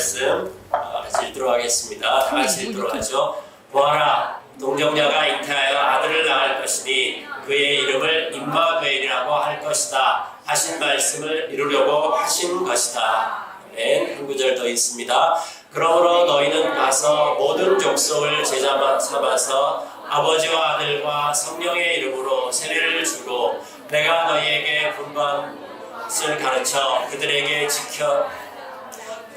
말씀 같이 읽도록 하겠습니다. 다 같이 읽도록 하죠. 보아라, 동정녀가 잉태하여 아들을 낳을 것이니 그의 이름을 임마누엘이라고 할 것이다 하신 말씀을 이루려고 하신 것이다. 아멘. 한 구절 더 있습니다. 그러므로 너희는 가서 모든 족속을 제자 삼아서 아버지와 아들과 성령의 이름으로 세례를 주고 내가 너희에게 분ban 것을 가르쳐 그들에게 지켜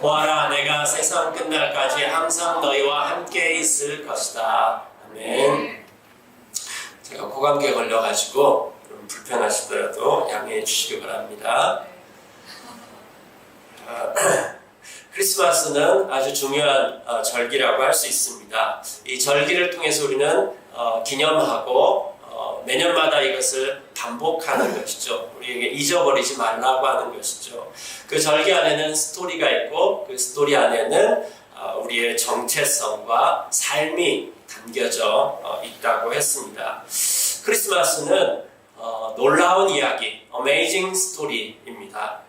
보아라, 내가 세상 끝날까지 항상 너희와 함께 있을 것이다. 아멘. 제가 고감기에 걸려가지고 좀 불편하시더라도 양해해 주시기 바랍니다. 크리스마스는 아주 중요한 절기라고 할 수 있습니다. 이 절기를 통해서 우리는 기념하고 매년마다 이것을 반복하는 것이죠. 우리에게 잊어버리지 말라고 하는 것이죠. 그 절기 안에는 스토리가 있고 그 스토리 안에는 우리의 정체성과 삶이 담겨져 있다고 했습니다. 크리스마스는 놀라운 이야기, Amazing Story입니다.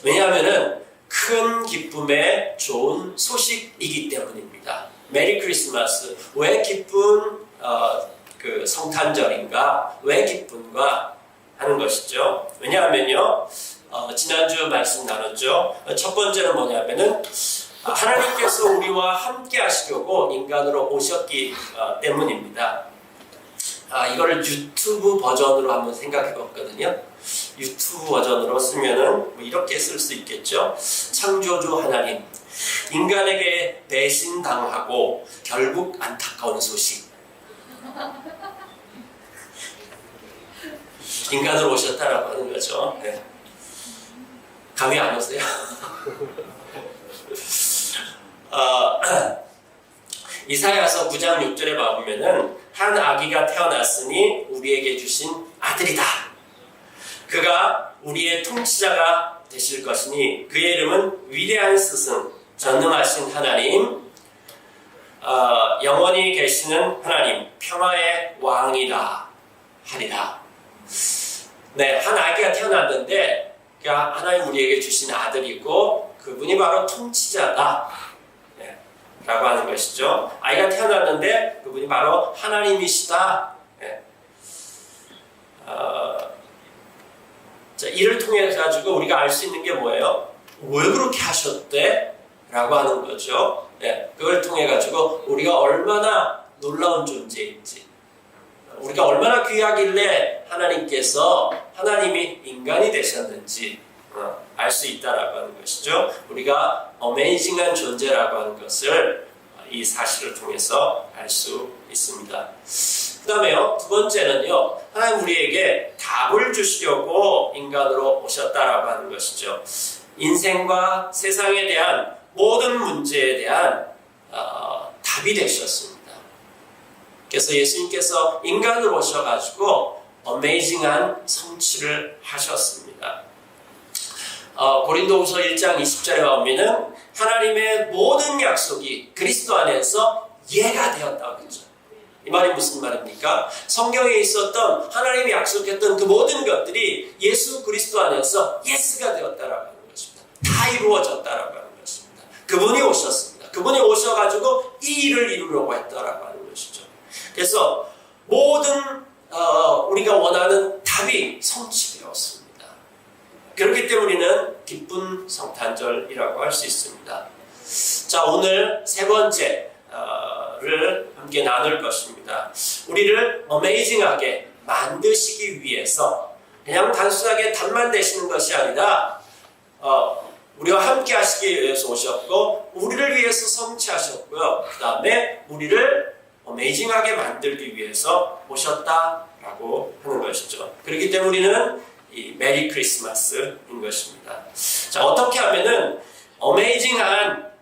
왜냐하면 큰 기쁨의 좋은 소식이기 때문입니다. 메리 크리스마스. 왜 기쁜 그 성탄절인가? 왜 기쁜가? 하는 것이죠. 왜냐하면요, 지난주 말씀 나눴죠. 첫 번째는 뭐냐면은 하나님께서 우리와 함께 하시려고 인간으로 오셨기 때문입니다. 이거를 유튜브 버전으로 한번 생각해 봤거든요. 유튜브 버전으로 쓰면은 뭐 이렇게 쓸 수 있겠죠. 창조주 하나님, 인간에게 배신당하고 결국 안타까운 소식. 인간으로 오셨다라고 하는 거죠. 네. 감이 안 오세요? 이사야서 9장 6절에 보면은 한 아기가 태어났으니 우리에게 주신 아들이다. 그가 우리의 통치자가 되실 것이니 그의 이름은 위대한 스승, 전능하신 하나님, 영원히 계시는 하나님, 평화의 왕이다 하리라. 네, 한 아기가 태어났는데 하나님 우리에게 주신 아들이고 그분이 바로 통치자다 라고 하는 것이죠. 아이가 태어났는데 그분이 바로 하나님이시다. 자, 이를 통해 가지고 우리가 알 수 있는 게 뭐예요? 왜 그렇게 하셨대? 라고 하는 거죠. 그걸 통해 가지고 우리가 얼마나 놀라운 존재인지, 우리가 얼마나 귀하길래 하나님이 인간이 되셨는지 알 수 있다라고 하는 것이죠. 우리가 어메이징한 존재라고 하는 것을 이 사실을 통해서 알 수 있습니다. 그 다음에요, 두 번째는요, 하나님 우리에게 답을 주시려고 인간으로 오셨다라고 하는 것이죠. 인생과 세상에 대한 모든 문제에 대한 답이 되셨습니다. 그래서 예수님께서 인간으로 오셔가지고 어메이징한 성취를 하셨습니다. 고린도후서 1장 20절에 보면은 하나님의 모든 약속이 그리스도 안에서 예가 되었다고 했죠. 이 말이 무슨 말입니까? 성경에 있었던 하나님이 약속했던 그 모든 것들이 예수 그리스도 안에서 예스가 되었다라고 하는 것입니다. 다 이루어졌다라고 하는 것입니다. 그분이 오셨습니다. 그분이 오셔가지고 이 일을 이루려고 했다라고 하는 것이죠. 그래서 모든 우리가 원하는 답이 성취되었습니다. 그렇기 때문에 우리는 기쁜 성탄절이라고 할 수 있습니다. 자, 오늘 세 번째를 함께 나눌 것입니다. 우리를 어메이징하게 만드시기 위해서 그냥 단순하게 답만 되시는 것이 아니라 우리와 함께 하시기 위해서 오셨고 우리를 위해서 성취하셨고요. 그 다음에 우리를 어메이징하게 만들기 위해서 오셨다라고 하는 것이죠. 그렇기 때문에 우리는 이 메리 크리스마스인 것입니다. 자, 어떻게 하면은 어메이징한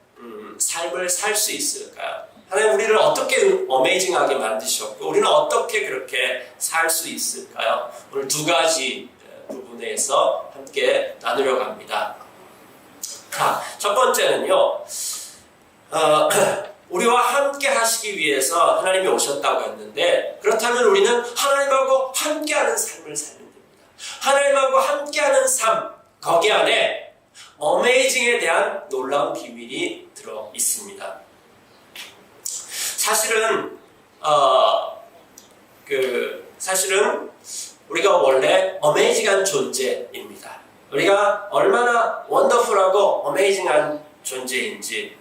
삶을 살 수 있을까요? 하나님 우리를 어떻게 어메이징하게 만드셨고 우리는 어떻게 그렇게 살 수 있을까요? 오늘 두 가지 부분에서 함께 나누려고 합니다. 자, 첫 번째는요, 우리와 함께 하시기 위해서 하나님이 오셨다고 했는데, 그렇다면 우리는 하나님하고 함께하는 삶을 살면 됩니다. 하나님하고 함께하는 삶, 거기 안에 어메이징에 대한 놀라운 비밀이 들어 있습니다. 사실은 우리가 원래 어메이징한 존재입니다. 우리가 얼마나 원더풀하고 어메이징한 존재인지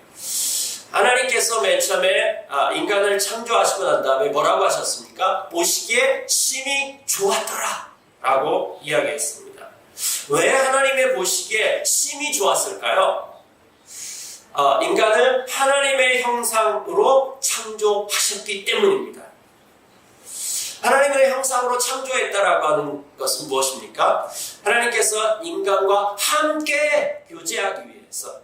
하나님께서 맨 처음에 인간을 창조하시고 난 다음에 뭐라고 하셨습니까? 보시기에 심히 좋았더라 라고 이야기했습니다. 왜 하나님의 보시기에 심히 좋았을까요? 인간을 하나님의 형상으로 창조하셨기 때문입니다. 하나님의 형상으로 창조했다라고 하는 것은 무엇입니까? 하나님께서 인간과 함께 교제하기 위해서,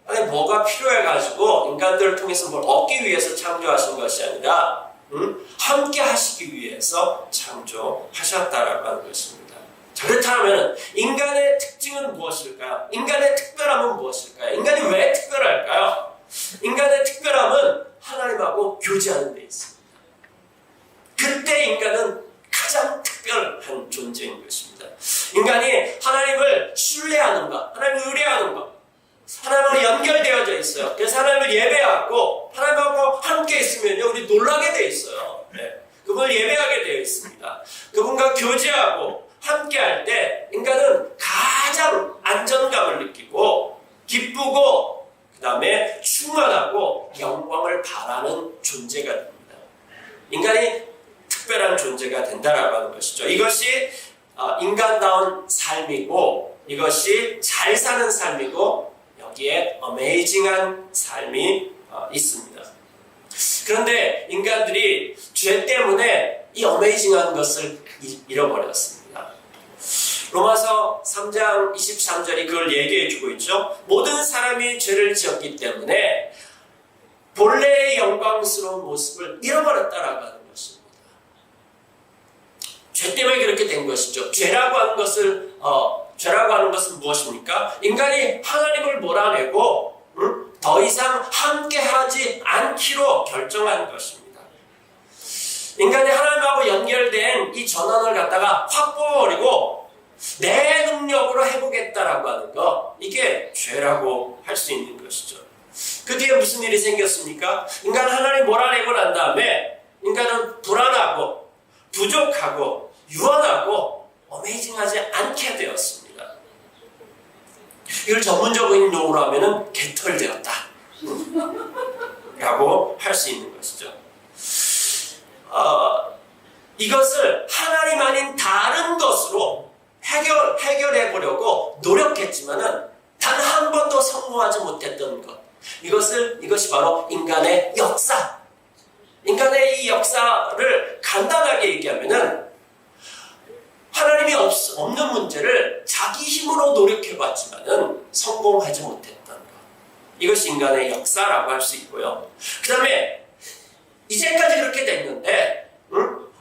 아니 뭐가 필요해가지고 인간들을 통해서 뭘 얻기 위해서 창조하신 것이 아니라 함께 하시기 위해서 창조하셨다라고 하는 것입니다. 자, 그렇다면 인간의 특징은 무엇일까요? 인간의 특별함은 무엇일까요? 인간이 왜 특별할까요? 인간의 특별함은 하나님하고 교제하는 데 있습니다. 그때 인간은 가장 특별한 존재인 것입니다. 인간이 하나님을 신뢰하는 것, 하나님을 의뢰하는 것, 하나님과 연결되어져 있어요. 그래서 하나님을 예배하고 하나님하고 함께 있으면요, 우리 놀라게 되어 있어요. 네. 그분을 예배하게 되어 있습니다. 그분과 교제하고 함께 할 때 인간은 가장 안정감을 느끼고 기쁘고 그 다음에 충만하고 영광을 바라는 존재가 됩니다. 인간이 특별한 존재가 된다라고 하는 것이죠. 이것이 인간다운 삶이고 이것이 잘 사는 삶이고 여기에 어메이징한 삶이 있습니다. 그런데 인간들이 죄 때문에 이 어메이징한 것을 잃어버렸습니다. 로마서 3장 23절이 그걸 얘기해주고 있죠. 모든 사람이 죄를 지었기 때문에 본래의 영광스러운 모습을 잃어버렸다라고 하는 것입니다. 죄 때문에 그렇게 된 것이죠. 죄라고 하는 것은 무엇입니까? 인간이 하나님을 몰아내고 더 이상 함께하지 않기로 결정한 것입니다. 인간이 하나님하고 연결된 이 전환을 갖다가 확 뽑아버리고 내 능력으로 해보겠다라고 하는 거, 이게 죄라고 할 수 있는 것이죠. 그 뒤에 무슨 일이 생겼습니까? 인간은 하나님 몰아내고 난 다음에 인간은 불안하고 부족하고 유한하고 어메이징하지 않게 되었습니다. 이걸 전문적인 용어로 하면은 개털되었다 라고 할 수 있는 것이죠. 이것을 하나님 아닌 다른 것으로 해결해 보려고 노력했지만은 단 한 번도 성공하지 못했던 것. 이것이 바로 인간의 역사. 인간의 이 역사를 간단하게 얘기하면은 하나님이 없는 문제를 자기 힘으로 노력해봤지만은 성공하지 못했던 것. 이것이 인간의 역사라고 할 수 있고요. 그 다음에 이제까지 그렇게 됐는데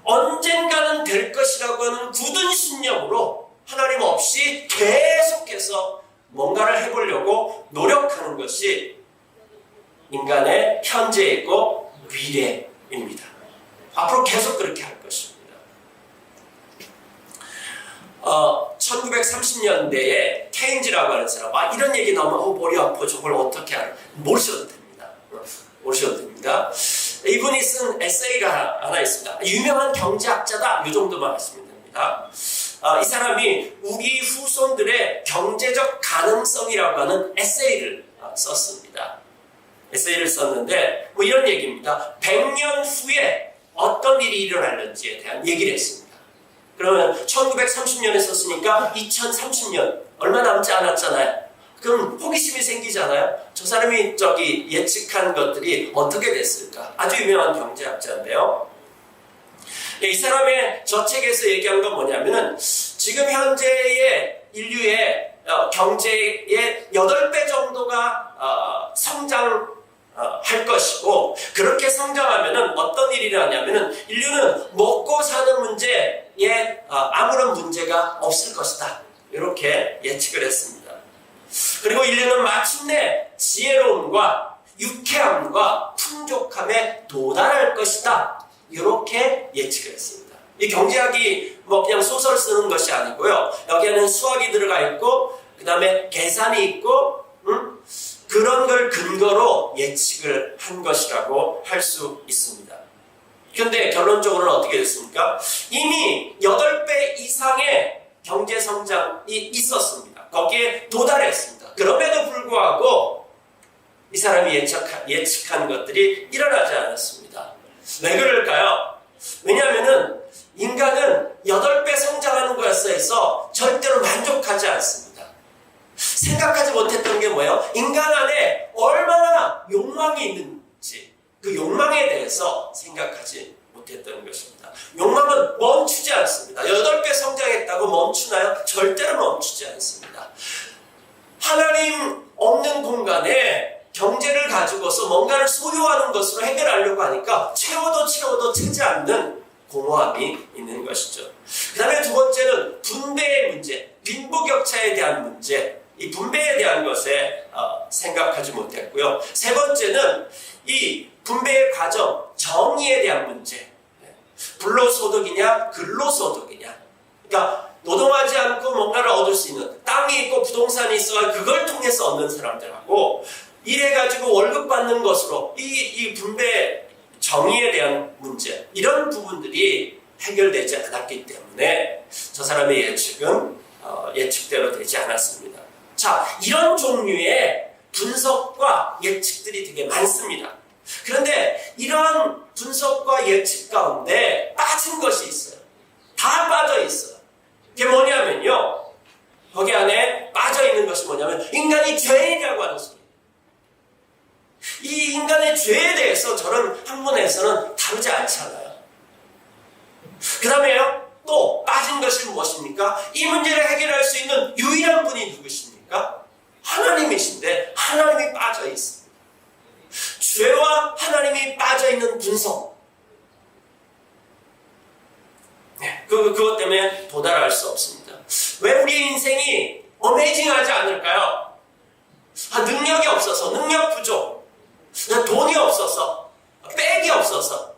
언젠가는 될 것이라고 하는 굳은 신념으로 하나님 없이 계속해서 뭔가를 해보려고 노력하는 것이 인간의 현재이고 미래입니다. 앞으로 계속 그렇게 할 것입니다. 1930년대에 케인즈라고 하는 사람, 이런 얘기 나오면 머리 아파, 저걸 어떻게 알아? 모르셔도 됩니다. 이분이 쓴 에세이가 하나 있습니다. 유명한 경제학자다, 이 정도만 하시면 됩니다. 이 사람이 우리 후손들의 경제적 가능성이라고 하는 에세이를 썼습니다. 에세이를 썼는데 이런 얘기입니다. 100년 후에 어떤 일이 일어날는지에 대한 얘기를 했습니다. 그러면 1930년에 썼으니까 2030년 얼마 남지 않았잖아요. 그럼 호기심이 생기잖아요. 저 사람이 예측한 것들이 어떻게 됐을까? 아주 유명한 경제학자인데요. 이 사람의 저 책에서 얘기한 건 뭐냐면은 지금 현재의 인류의 경제의 8배 정도가 성장할 것이고, 그렇게 성장하면은 어떤 일이 일어나냐면은 인류는 먹고 사는 문제에 아무런 문제가 없을 것이다. 이렇게 예측을 했습니다. 그리고 인류는 마침내 지혜로움과 유쾌함과 풍족함에 도달할 것이다. 이렇게 예측을 했습니다. 이 경제학이 그냥 소설 쓰는 것이 아니고요. 여기에는 수학이 들어가 있고 그 다음에 계산이 있고 그런 걸 근거로 예측을 한 것이라고 할 수 있습니다. 그런데 결론적으로는 어떻게 됐습니까? 이미 8배 이상의 경제 성장이 있었습니다. 거기에 도달했습니다. 그럼에도 불구하고 이 사람이 예측한 것들이 일어나지 않았습니다. 왜 그럴까요? 왜냐하면 인간은 8배 성장하는 것에 있어 절대로 만족하지 않습니다. 생각하지 못했던 게 뭐예요? 인간 안에 얼마나 욕망이 있는지 그 욕망에 대해서 생각하지 못했던 것입니다. 욕망은 멈추지 않습니다. 8배 성장했다고 멈추나요? 절대로 멈추지 않습니다. 하나님 없는 공간에 경제를 가지고서 뭔가를 소유하는 것으로 해결하려고 하니까 채워도 차지 않는 공허함이 있는 것이죠. 그 다음에 두 번째는 분배의 문제, 빈부격차에 대한 문제, 이 분배에 대한 것에 생각하지 못했고요. 세 번째는 이 분배의 과정, 정의에 대한 문제, 불로소득이냐 근로소득이냐, 그러니까 노동하지 않고 뭔가를 얻을 수 있는 땅이 있고 부동산이 있어 그걸 통해서 얻는 사람들하고 일해가지고 월급 받는 것으로 이 분배 정의에 대한 문제, 이런 부분들이 해결되지 않았기 때문에 저 사람의 예측은 예측대로 되지 않았습니다. 자, 이런 종류의 분석과 예측들이 되게 많습니다. 그런데 이런 분석과 예측 가운데 빠진 것이 있어요. 다 빠져 있어요. 그게 뭐냐면요, 거기 안에 빠져 있는 것이 뭐냐면 인간이 죄인이라고 하는 소리. 이 인간의 죄에 대해서 저는 학문에서는 다루지 않잖아요. 그 다음에요, 또 빠진 것이 무엇입니까? 이 문제를 해결할 수 있는 유일한 분이 누구십니까? 하나님이신데 하나님이 빠져 있습니다. 죄와 하나님이 빠져 있는 분석. 네, 그것 때문에 도달할 수 없습니다. 왜 우리의 인생이 어메이징하지 않을까요? 능력이 없어서, 능력 부족, 돈이 없어서, 백이 없어서.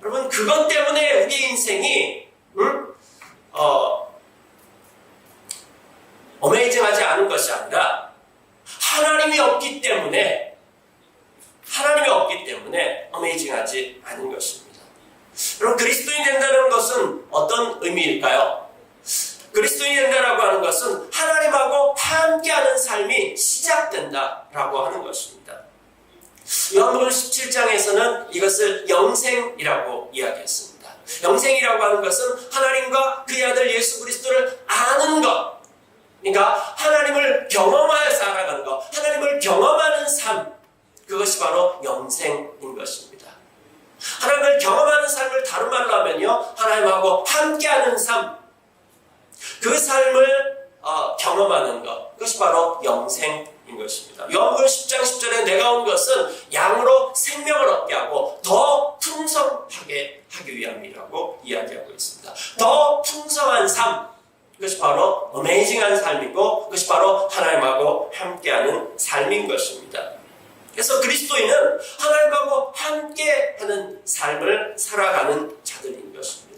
여러분, 그것 때문에 우리의 인생이 어메이징하지 않은 것이 아니라 하나님이 없기 때문에 어메이징하지 않은 것입니다. 여러분, 그리스도인이 된다는 것은 어떤 의미일까요? 그리스도인이 된다라고 하는 것은 하나님하고 함께하는 삶이 시작된다라고 하는 것입니다. 요한복음 17장에서는 이것을 영생이라고 이야기했습니다. 영생이라고 하는 것은 하나님과 그의 아들 예수 그리스도를 아는 것, 그러니까 하나님을 경험하여 살아가는 것, 하나님을 경험하는 삶, 그것이 바로 영생인 것입니다. 하나님을 경험하는 삶을 다른 말로 하면요, 하나님하고 함께하는 삶, 그 삶을 경험하는 것, 그것이 바로 영생인 것입니다. 요한복음 10장 10절에 내가 온 것은 양으로 생명을 얻게 하고 더 풍성하게 하기 위함이라고 이야기하고 있습니다. 더 풍성한 삶, 그것이 바로 어메이징한 삶이고 그것이 바로 하나님하고 함께하는 삶인 것입니다. 그래서 그리스도인은 하나님하고 함께하는 삶을 살아가는 자들인 것입니다.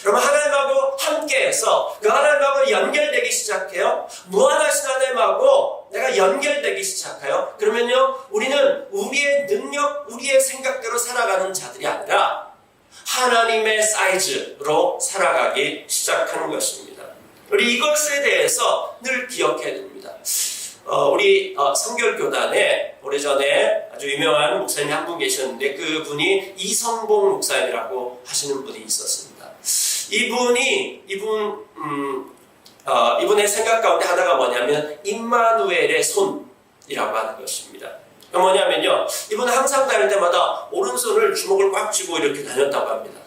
여러분, 하나님하고 함께해서 그 하나님하고 연결되기 시작해요. 무한하신 하나님하고 내가 연결되기 시작해요. 그러면요, 우리는 우리의 능력, 우리의 생각대로 살아가는 자들이 아니라 하나님의 사이즈로 살아가기 시작하는 것입니다. 우리 이것에 대해서 늘 기억해야 됩니다. 우리 성결교단에 오래전에 아주 유명한 목사님이 한 분 계셨는데 그분이 이성봉 목사님이라고 하시는 분이 있었습니다. 이분의 생각 가운데 하나가 뭐냐면 임마누엘의 손이라고 하는 것입니다. 뭐냐면요, 이분은 항상 다닐 때마다 오른손을 주먹을 꽉 쥐고 이렇게 다녔다고 합니다.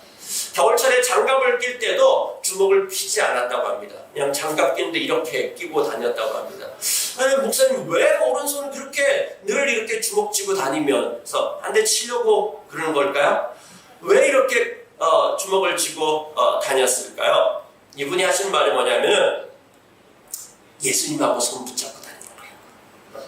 겨울철에 장갑을 낄 때도 주먹을 펴지 않았다고 합니다. 그냥 장갑 끼는데 이렇게 끼고 다녔다고 합니다. 아니, 목사님 왜 오른손을 그렇게 늘 이렇게 주먹 쥐고 다니면서 한 대 치려고 그러는 걸까요? 왜 이렇게 주먹을 쥐고 다녔을까요? 이분이 하신 말이 뭐냐면 예수님하고 손 붙잡고 다니는 거예요.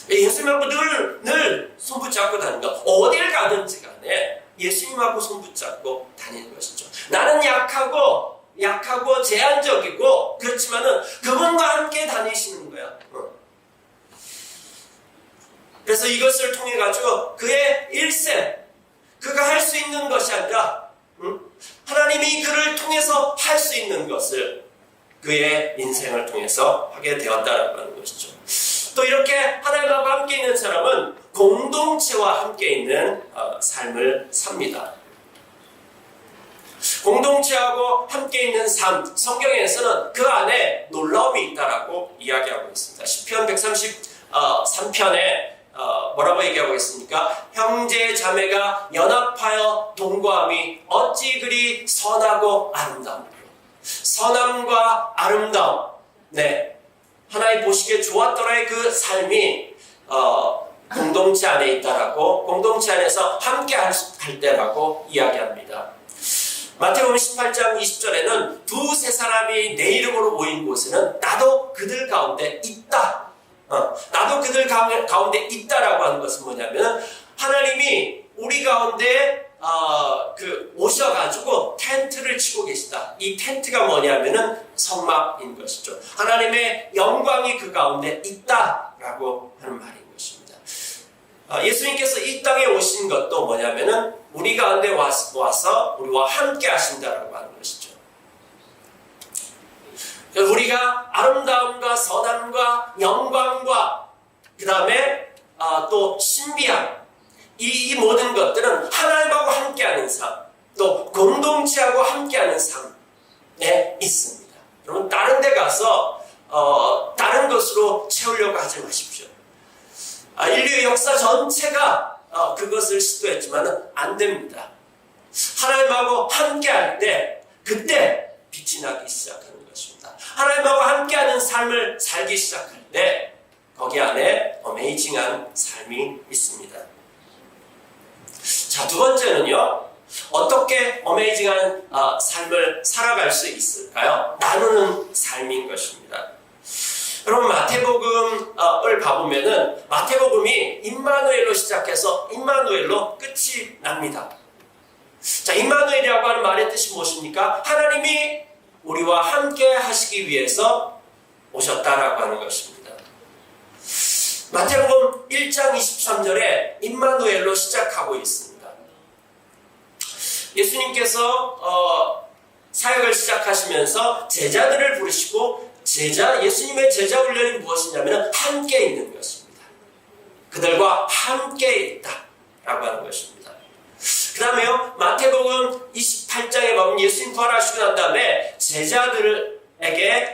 예수님하고 늘 손 붙잡고 다니는 거. 어딜 가든지 간에 예수님하고 손 붙잡고 다니는 것이죠. 나는 약하고 약하고 제한적이고 그렇지만은 그분과 함께 다니시는 거야. 그래서 이것을 통해 가지고 그의 일생, 그가 할 수 있는 것이 아니라 하나님이 그를 통해서 할 수 있는 것을 그의 인생을 통해서 하게 되었다라고 하는 것이죠. 또 이렇게 하나님과 함께 있는 사람은 공동체와 함께 있는 삶을 삽니다. 공동체하고 함께 있는 삶, 성경에서는 그 안에 놀라움이 있다라고 이야기하고 있습니다. 시편 133편에 뭐라고 얘기하고 있습니까? 형제 자매가 연합하여 동거함이 어찌 그리 선하고 아름다운가. 선함과 아름다움, 네, 하나님 보시기에 좋았더라의 그 삶이 공동체 안에 있다라고, 공동체 안에서 함께 할 때라고 이야기합니다. 마태복음 18장 20절에는 두세 사람이 내 이름으로 모인 곳에는 나도 그들 가운데 있다. 나도 그들 가운데 있다라고 하는 것은 뭐냐면 하나님이 우리 가운데 오셔가지고 텐트를 치고 계시다. 이 텐트가 뭐냐면은 성막인 것이죠. 하나님의 영광이 그 가운데 있다라고 하는 말인 것입니다. 예수님께서 이 땅에 오신 것도 뭐냐면은 우리 가운데 와서 우리와 함께 하신다라고 하는 것이죠. 우리가 아름다움과 선함과 영광과 그 다음에 또 신비함, 이 모든 것들은 하나님하고 함께하는 삶, 또 공동체하고 함께하는 삶에 있습니다. 여러분 다른 데 가서 다른 것으로 채우려고 하지 마십시오. 인류의 역사 전체가 그것을 시도했지만 안 됩니다. 하나님하고 함께할 때 그때 빛이 나기 시작합니다. 하나님하고 함께하는 삶을 살기 시작할 때 거기 안에 어메이징한 삶이 있습니다. 자, 두 번째는요, 어떻게 어메이징한 삶을 살아갈 수 있을까요? 나누는 삶인 것입니다. 여러분 마태복음을 봐보면은 마태복음이 임마누엘로 시작해서 임마누엘로 끝이 납니다. 자, 임마누엘이라고 하는 말의 뜻이 무엇입니까? 하나님이 우리와 함께 하시기 위해서 오셨다라고 하는 것입니다. 마태복음 1장 23절에 임마누엘로 시작하고 있습니다. 예수님께서 사역을 시작하시면서 제자들을 부르시고 예수님의 제자 훈련이 무엇이냐면 함께 있는 것입니다. 그들과 함께 있다라고 하는 것입니다. 그 다음에요, 마태복음 28장에 보면 예수님 부활하시고 난 다음에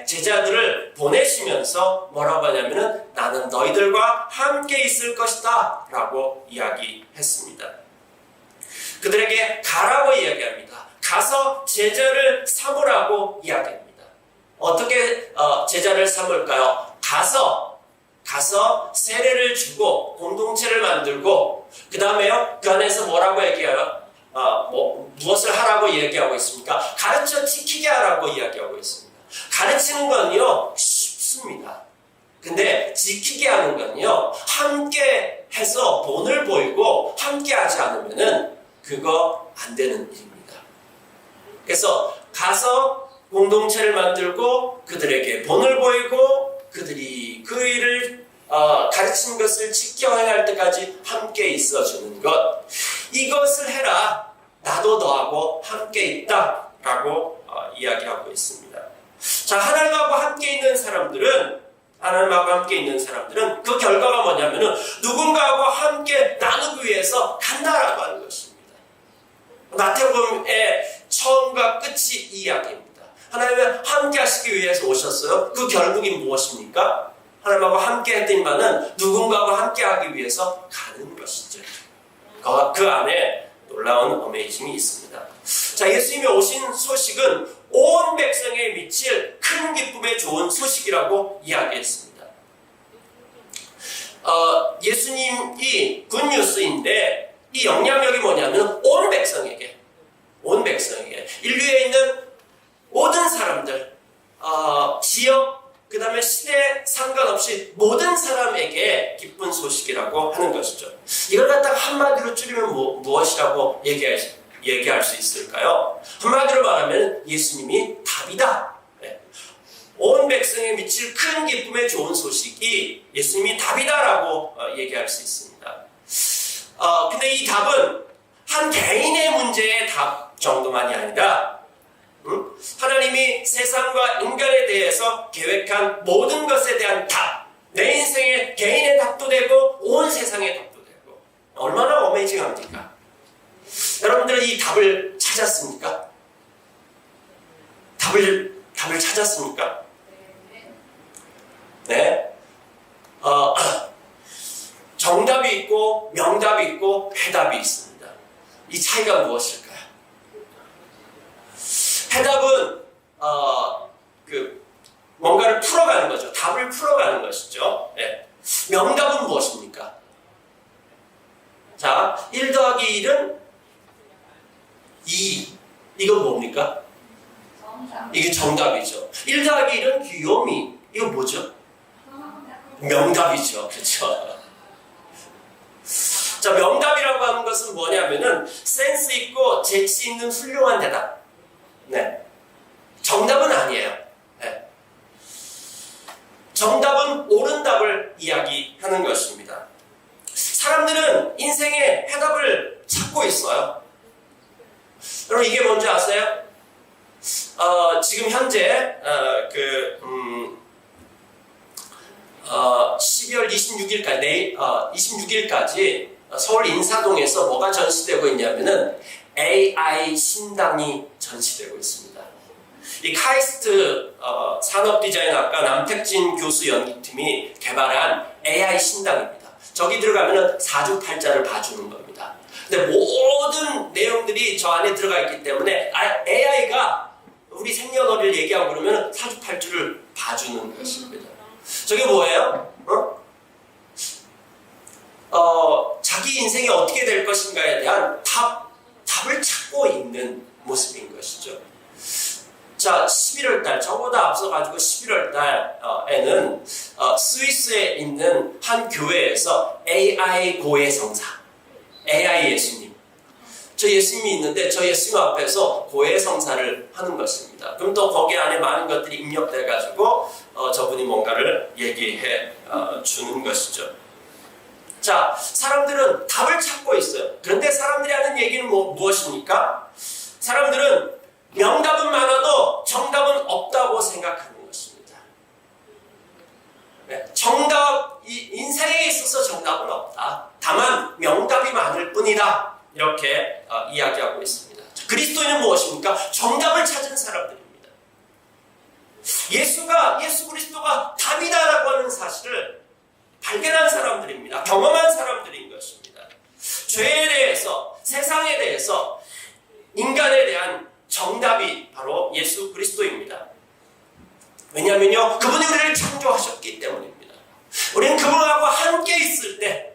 제자들을 보내시면서 뭐라고 하냐면은 나는 너희들과 함께 있을 것이다 라고 이야기했습니다. 그들에게 가라고 이야기합니다. 가서 제자를 삼으라고 이야기합니다. 어떻게 제자를 삼을까요? 가서 세례를 주고 공동체를 만들고 그 다음에요, 그 안에서 뭐라고 얘기해요? 무엇을 하라고 얘기하고 있습니까? 가르쳐 지키게 하라고 이야기하고 있습니다. 가르치는 건요 쉽습니다. 근데 지키게 하는 건요 함께 해서 본을 보이고 함께 하지 않으면은 그거 안 되는 일입니다. 그래서 가서 공동체를 만들고 그들에게 본을 보이고 그들이 그 일을 가르친 것을 지켜 행할 때까지 함께 있어주는 것, 이것을 해라, 나도 너하고 함께 있다 라고 이야기하고 있습니다. 자, 하나님하고 함께 있는 사람들은 그 결과가 뭐냐면은 누군가하고 함께 나누기 위해서 간다라고 하는 것입니다. 마태복음의 처음과 끝이 이 이야기입니다. 하나님과 함께 하시기 위해서 오셨어요. 그 결국이 무엇입니까? 하나님하고 함께 했더니만은 누군가하고 함께 하기 위해서 가는 것이죠. 그 안에 놀라운 어메이징이 있습니다. 자, 예수님이 오신 소식은 온 백성에 미칠 큰 기쁨의 좋은 소식이라고 이야기했습니다. 예수님이 굿뉴스인데 이 영향력이 뭐냐면 온 백성에게 인류에 있는 모든 사람들, 지역, 그 다음에 시대 상관없이 모든 사람에게 기쁜 소식이라고 하는 것이죠. 이걸 갖다가 한마디로 줄이면 무엇이라고 얘기할 수 있을까요? 한마디로 말하면 예수님이 다 답이다. 네. 온 백성에 미칠 큰 기쁨의 좋은 소식이 예수님이 답이다라고 얘기할 수 있습니다. 근데 이 답은 한 개인의 문제의 답 정도만이 아니라 하나님이 세상과 인간에 대해서 계획한 모든 것에 대한 답, 내 인생의 개인의 답도 되고 온 세상의 답도 되고 얼마나 어메이징합니까? 여러분들은 이 답을 찾았습니까? 답을 찾았습니까? 네. 정답이 있고 명답이 있고 해답이 있습니다. 이 차이가 무엇일까요? 해답은 뭔가를 풀어가는 거죠. 답을 풀어가는 것이죠. 네. 명답은 무엇입니까? 자, 1 더하기 1은 2. 이건 뭡니까? 이게 정답이죠. 1 더하기 1은 귀요미. 이거 뭐죠? 명답이죠. 그렇죠? 자, 명답이라고 하는 것은 뭐냐면은 센스 있고 재치 있는 훌륭한 대답. 네. 정답은 아니에요. 네. 정답은 옳은 답을 이야기하는 것입니다. 사람들은 인생의 해답을 찾고 있어요. 여러분 이게 뭔지 아세요? 지금 현재 12월 26일까지 내일 26일까지 서울 인사동에서 뭐가 전시되고 있냐면은 AI 신당이 전시되고 있습니다. 이 카이스트 산업디자인학과 남택진 교수 연구팀이 개발한 AI 신당입니다. 저기 들어가면은 사주팔자를 봐주는 겁니다. 근데 모든 내용들이 저 안에 들어가 있기 때문에 AI가 우리 생년월일 얘기하고 그러면 사주팔자를 봐주는 것입니다. 저게 뭐예요? 자기 인생이 어떻게 될 것인가에 대한 답을 찾고 있는 모습인 것이죠. 자, 11월달, 저보다 앞서가지고 11월달에는 스위스에 있는 한 교회에서 AI 고해성사, AI 예수님. 저 예수님이 있는데 저 예수님 앞에서 고해성사를 하는 것입니다. 그럼 또 거기 안에 많은 것들이 입력돼가지고 저분이 뭔가를 얘기해 주는 것이죠. 자, 사람들은 답을 찾고 있어요. 그런데 사람들이 하는 얘기는 무엇입니까? 사람들은 명답은 많아도 정답은 없다고 생각하는 것입니다. 네, 인생에 있어서 정답은 없다. 다만 명답이 많을 뿐이다. 이렇게 이야기하고 있습니다. 그리스도인은 무엇입니까? 정답을 찾은 사람들입니다. 예수 그리스도가 답이다라고 하는 사실을 발견한 사람들입니다. 경험한 사람들인 것입니다. 죄에 대해서, 세상에 대해서, 인간에 대한 정답이 바로 예수 그리스도입니다. 왜냐하면요, 그분이 우리를 창조하셨기 때문입니다. 우리는 그분하고 함께 있을 때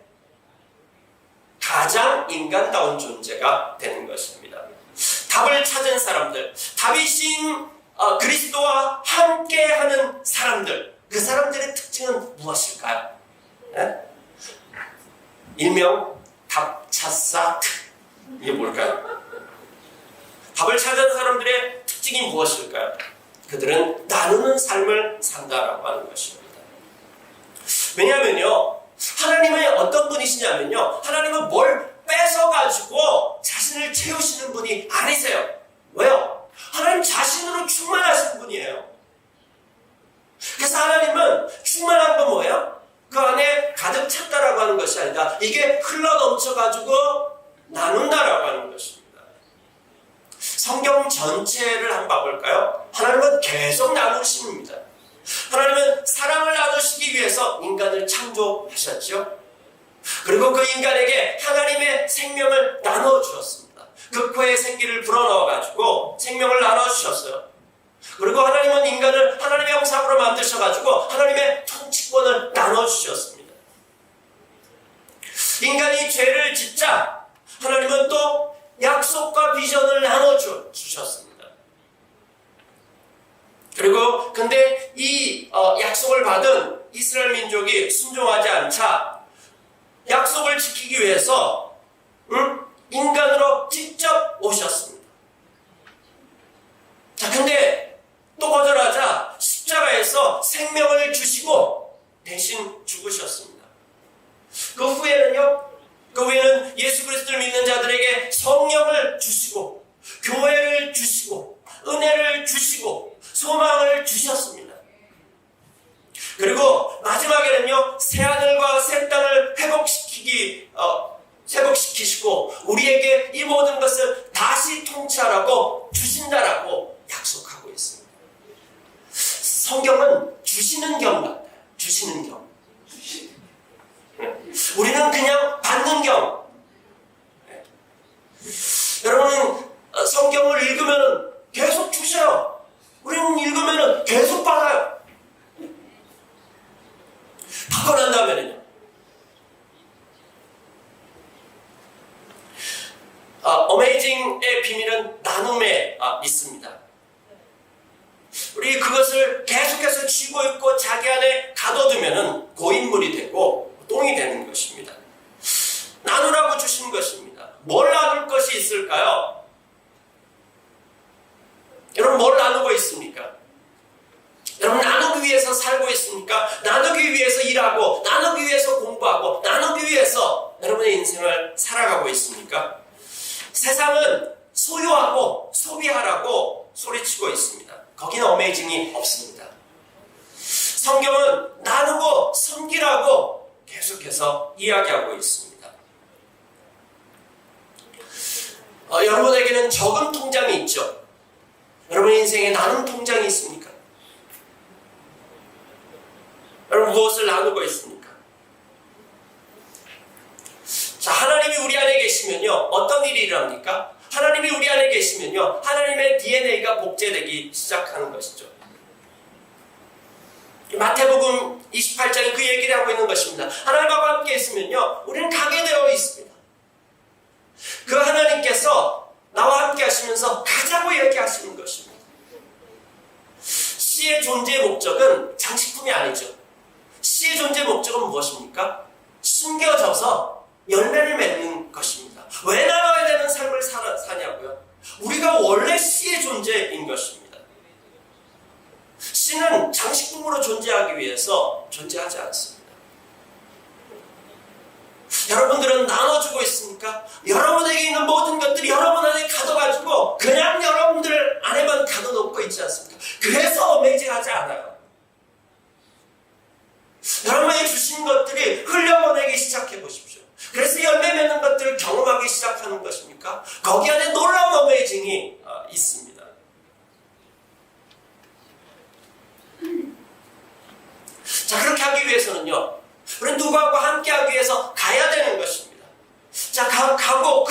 가장 인간다운 존재가 되는 것입니다. 답을 찾은 사람들, 답이신 그리스도와 함께하는 사람들, 그 사람들의 특징은 무엇일까요? 네? 일명 답찾사. 이게 뭘까요? 답을 찾은 사람들의 특징이 무엇일까요? 그들은 나누는 삶을 산다라고 하는 것입니다. 왜냐하면요, 하나님은 어떤 분이시냐면요, 하나님은 뭘 뺏어가지고 자신을 채우시는 분이 아니세요. 왜요? 하나님 자신으로 충만하신 분이에요. 그래서 하나님은 충만한 건 뭐예요? 그 안에 가득 찼다라고 하는 것이 아니라 이게 흘러 넘쳐가지고 나눈다라고 하는 것입니다. 성경 전체를 한번 봐볼까요? 하나님은 계속 나누십니다. 하나님은 사랑을 나누시기 위해서 인간을 창조하셨죠. 그리고 그 인간에게 하나님의 생명을 나눠주셨습니다. 극호의 생기를 불어넣어가지고 생명을 나눠주셨어요. 그리고 하나님은 인간을 하나님의 형상으로 만드셔가지고 하나님의 통치권을 나눠주셨습니다. 인간이 죄를 짓자 하나님은 또 약속과 비전을 나눠주셨습니다. 그리고 근데 이 약속을 받은 이스라엘 민족이 순종하지 않자 약속을 지키기 위해서 인간으로 직접 오셨습니다. 자, 근데 믿는 자들에게 성령을 주시고 교회를 주시고 은혜를 주시고 소망을 주셨습니다. 그리고 마지막에는요, 새하늘과 새 땅을 회복시키시고 우리에게 이 모든 것을 다시 통치하라고 주신다라고 약속하고 있습니다. 성경은 주시는 경 같아요. 주시는 경. 우리는 그냥 받는 경. 여러분은 성경을 읽으면 계속 주셔요. 우리는 읽으면 계속 받아요. 받고 난 다음에는요, 어메이징의 비밀은 나눔에 있습니다. 우리 그것을 계속해서 쥐고 있고 자기 안에 가둬두면 고인물이 되고 똥이 되는 것입니다. 나누라고 주신 것입니다. 뭘 나눌 것이 있을까요? 여러분, 뭘 나누고 있습니까? 여러분, 나누기 위해서 살고 있습니까? 나누기 위해서 일하고, 나누기 위해서 공부하고, 나누기 위해서 여러분의 인생을 살아가고 있습니까? 세상은 소유하고 소비하라고 소리치고 있습니다. 거기는 어메이징이 없습니다. 성경은 나누고 섬기라고 계속해서 이야기하고 있습니다. 여러분에게는 저금 통장이 있죠. 여러분 인생에 나눔 통장이 있습니까? 여러분 무엇을 나누고 있습니까? 자, 하나님이 우리 안에 계시면요, 어떤 일이 일어납니까? 하나님이 우리 안에 계시면요, 하나님의 DNA가 복제되기 시작하는 것이죠. 마태복음 28장에 그 얘기를 하고 있는 것입니다. 하나님과 함께 있으면요, 우리는 가게 되어 있습니다. 그 하나님께서 나와 함께 하시면서 가자고 얘기하시는 것입니다. 씨의 존재의 목적은 장식품이 아니죠. 씨의 존재의 목적은 무엇입니까? 숨겨져서 열매를 맺는 것입니다. 왜 나와야 되는 삶을 사냐고요? 우리가 원래 씨의 존재인 것입니다. 씨는 장식품으로 존재하기 위해서 존재하지 않습니다. 여러분들은 나눠주고 있습니까? 여러분에게 있는 모든 것들이 여러분 안에 가둬가지고 그냥 여러분들 안에만 가둬놓고 있지 않습니까? 그래서 어메이징하지 않아요. 여러분에게 주신 것들이 흘려보내기 시작해 보십시오. 그래서 열매 맺는 것들을 경험하기 시작하는 것입니까? 거기 안에 놀라운 어메이징이 있습니다. 자, 그렇게 하기 위해서는요, 우리는 누구하고 함께 하기 위해서 가야 되는 것입니다. 자, 가고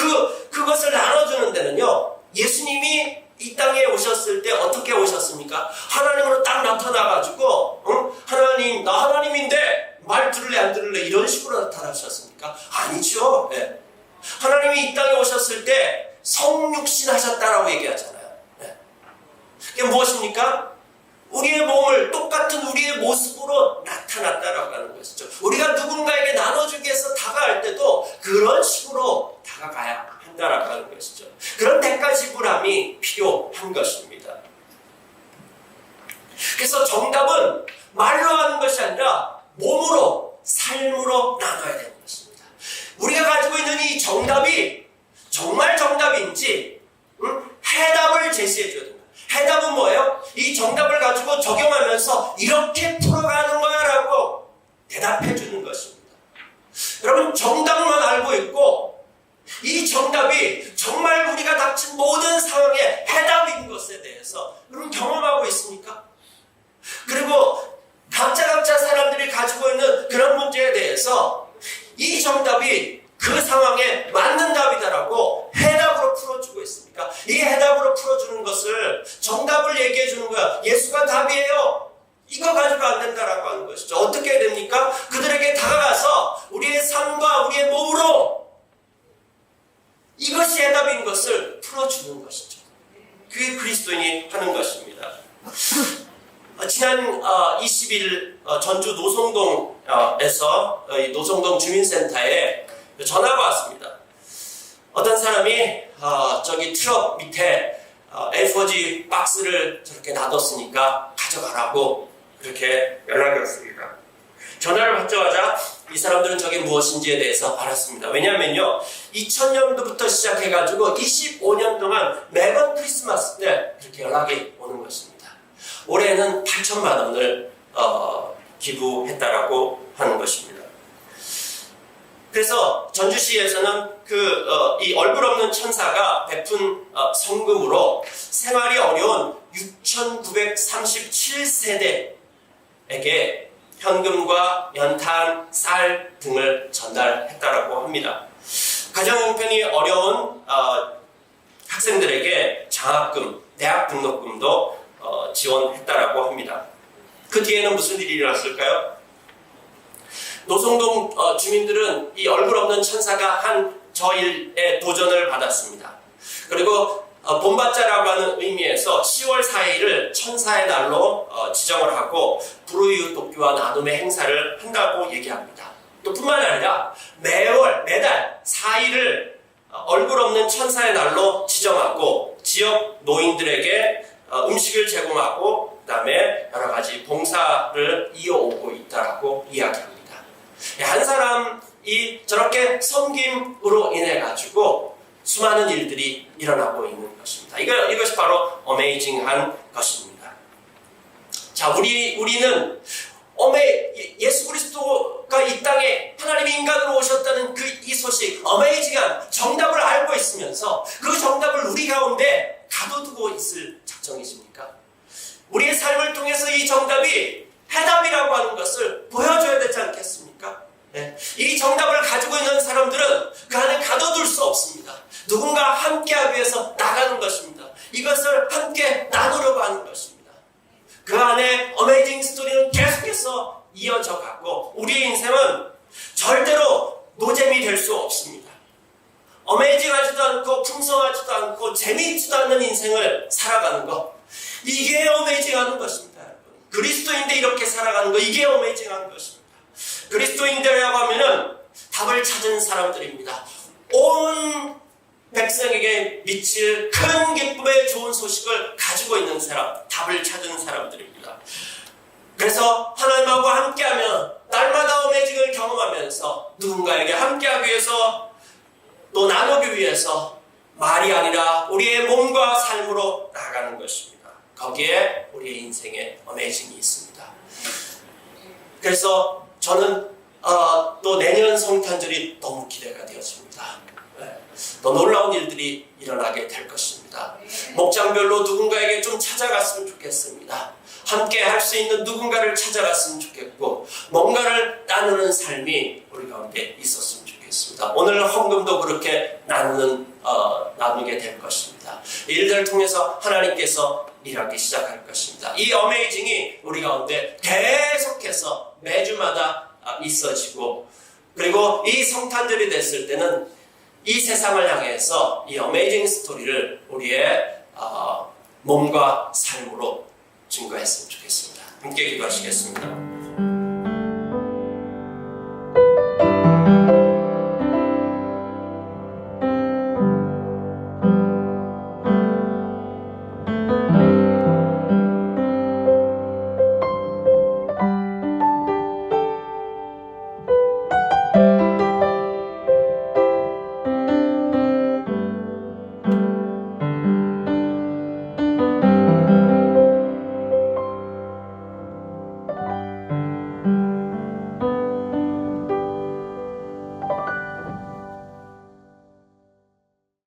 그것을 나눠주는 데는요, 예수님이 이 땅에 오셨을 때 어떻게 오셨습니까? 하나님으로 딱 나타나가지고, 하나님, 나 하나님인데 말 들을래 안 들을래 이런 식으로 나타나셨습니까? 아니죠. 네. 하나님이 이 땅에 오셨을 때 성육신 하셨다라고 얘기하잖아요. 네. 그게 무엇입니까? 우리의 몸을 똑같은 우리의 모습으로 나타났다라고 하는 것이죠. 우리가 누군가에게 나눠주기 위해서 다가갈 때도 그런 식으로 다가가야 한다라고 하는 것이죠. 그런 대가 지불함이 필요한 것입니다. 그래서 정답은 말로 하는 것이 아니라 몸으로, 삶으로 나눠야 되는 것입니다. 우리가 가지고 있는 이 정답이 정말 정답인지 해답을 제시해 줘야 됩니다. 해답은 뭐예요? 이 정답을 가지고 적용하면서 이렇게 풀어가는 거야 라고 대답해 주는 것입니다. 여러분, 정답만 알고 있고 이 정답이 정말 우리가 닥친 모든 상황의 해답인 것에 대해서 여러분 경험하고 있습니까? 그리고 각자 사람들이 가지고 있는 그런 문제에 대해서 이 정답이 그 상황에 맞는 답이다라고 해답으로 풀어주고 있습니까? 이 해답으로 풀어주는 것을 정답을 얘기해 주는 거야. 예수가 답이에요. 이거 가지고 안 된다라고 하는 것이죠. 어떻게 해야 됩니까? 그들에게 다가가서 우리의 삶과 우리의 몸으로 이것이 해답인 것을 풀어주는 것이죠. 그게 그리스도인이 하는 것입니다. 지난 20일 전주 노송동에서 노송동 주민센터에 전화가 왔습니다. 어떤 사람이 저기 트럭 밑에 A4지 박스를 저렇게 놔뒀으니까 가져가라고 그렇게 연락이 왔습니다. 전화를 받자마자 이 사람들은 저게 무엇인지에 대해서 알았습니다. 왜냐하면요, 2000년도부터 시작해가지고 25년 동안 매번 크리스마스 때 이렇게 연락이 오는 것입니다. 올해는 8천만 원을 기부했다라고 하는 것입니다. 그래서 전주시에서는 이 얼굴 없는 천사가 베푼 성금으로 생활이 어려운 6,937세대에게 현금과 연탄, 쌀 등을 전달했다라고 합니다. 가정 형편이 어려운 학생들에게 장학금, 대학 등록금도 지원했다라고 합니다. 그 뒤에는 무슨 일이 일어났을까요? 노송동 주민들은 이 얼굴 없는 천사가 한 저 일에 도전을 받았습니다. 그리고 본받자라고 하는 의미에서 10월 4일을 천사의 날로 지정을 하고 불우이웃 돕기와 나눔의 행사를 한다고 얘기합니다. 또 뿐만 아니라 매달 4일을 얼굴 없는 천사의 날로 지정하고 지역 노인들에게 음식을 제공하고 그 다음에 여러 가지 봉사를 이어오고 있다라고 이야기합니다. 한 사람이 저렇게 섬김으로 인해 가지고 수많은 일들이 일어나고 있는 것입니다. 이것이 바로 어메이징한 것입니다. 자, 우리는 예수 그리스도가 이 땅에 하나님이 인간으로 오셨다는 이 소식, 어메이징한 정답을 알고 있으면서 그 정답을 우리 가운데 가둬두고 있을 작정이십니까? 우리의 삶을 통해서 이 정답이 해답이라고 하는 것을 보여줘야 되지 않겠습니까? 네. 이 정답을 가지고 있는 사람들은 그 안에 가둬둘 수 없습니다. 누군가 함께하기 위해서 나가는 것입니다. 이것을 함께 나누려고 하는 것입니다. 그 안에 어메이징 스토리는 계속해서 이어져 가고 우리의 인생은 절대로 노잼이 될 수 없습니다. 어메이징하지도 않고 풍성하지도 않고 재미있지도 않는 인생을 살아가는 것, 이게 어메이징한 것입니다. 그리스도인데 이렇게 살아가는 것, 이게 어메이징한 것입니다. 그리스도인들이라고 하면은 답을 찾은 사람들입니다. 온 백성에게 미칠 큰 기쁨의 좋은 소식을 가지고 있는 사람, 답을 찾은 사람들입니다. 그래서 하나님하고 함께하면 날마다 어메이징을 경험하면서 누군가에게 함께하기 위해서 또 나누기 위해서 말이 아니라 우리의 몸과 삶으로 나아가는 것입니다. 거기에 우리의 인생에 어메이징이 있습니다. 그래서 저는 또 내년 성탄절이 너무 기대가 되어집니다. 더 놀라운 일들이 일어나게 될 것입니다. 목장별로 누군가에게 좀 찾아갔으면 좋겠습니다. 함께 할 수 있는 누군가를 찾아갔으면 좋겠고 뭔가를 나누는 삶이 우리 가운데 있었으면 좋겠습니다. 오늘 헌금도 그렇게 나누게 될 것입니다. 일들을 통해서 하나님께서 일하기 시작할 것입니다. 이 어메이징이 우리 가운데 계속해서 매주마다 있어지고 그리고 이 성탄절이 됐을 때는 이 세상을 향해서 이 어메이징 스토리를 우리의 몸과 삶으로 증거했으면 좋겠습니다. 함께 기도하시겠습니다.